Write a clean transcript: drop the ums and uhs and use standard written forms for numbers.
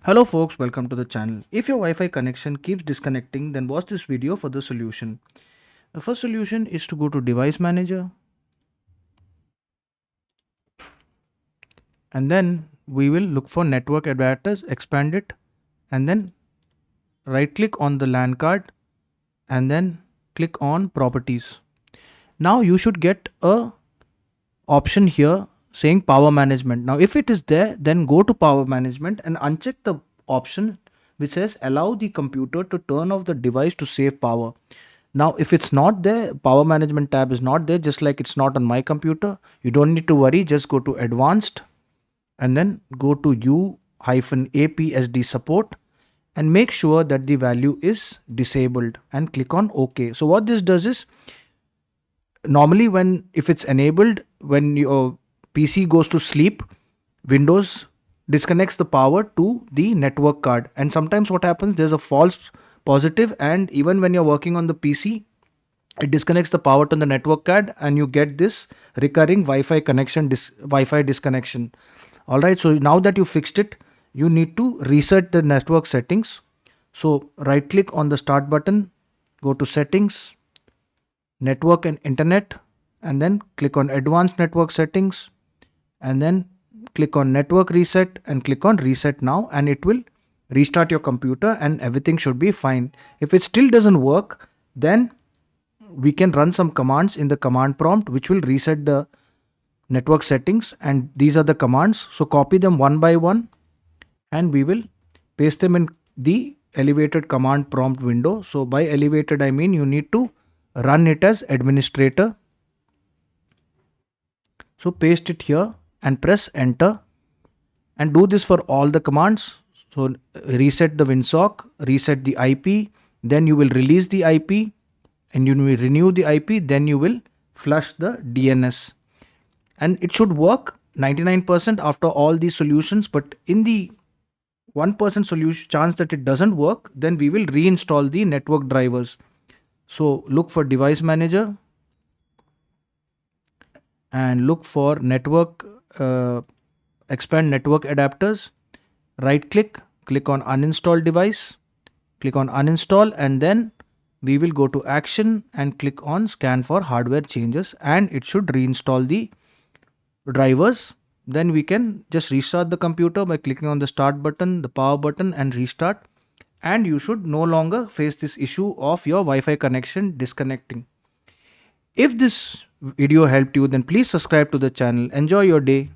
Hello folks, welcome to the channel. If your Wi-Fi connection keeps disconnecting, then watch this video for the solution. The first solution is to go to Device Manager, and then we will look for Network Adapters, expand it, and then right click on the LAN card and then click on Properties. Now you should get a option here saying Power Management. Now if it is there, then go to Power Management and uncheck the option which says allow the computer to turn off the device to save power. Now, if it's not there, power management tab is not there, just like it's not on my computer. You don't need to worry. Just go to advanced and then go to U-APSD support and make sure that the value is disabled and click on OK. So what this does is normally if it's enabled, when your PC goes to sleep, Windows disconnects the power to the network card. And sometimes what happens, there's a false positive, and even when you're working on the PC, it disconnects the power to the network card and you get this recurring Wi-Fi disconnection. All right, so now that you fixed it, you need to reset the network settings. So right click on the start button, go to settings, network and internet, and then click on advanced network settings, and then click on network reset and click on reset now, and it will restart your computer and everything should be fine. If it still doesn't work, then we can run some commands in the command prompt which will reset the network settings, and these are the commands. So copy them one by one and we will paste them in the elevated command prompt window. So by elevated I mean you need to run it as administrator. So paste it here and press enter and do this for all the commands. So reset the winsock, reset the IP, then you will release the IP, and you will renew the IP, then you will flush the DNS. And it should work 99% after all these solutions, but in the 1% solution chance that it doesn't work, then we will reinstall the network drivers. So look for device manager and look for network, expand network adapters, right click, click on uninstall device, click on uninstall, and then we will go to action and click on scan for hardware changes, and it should reinstall the drivers. Then we can just restart the computer by clicking on the start button, the power button, and restart, and you should no longer face this issue of your Wi-Fi connection disconnecting. If this video helped you, then please subscribe to the channel. Enjoy your day.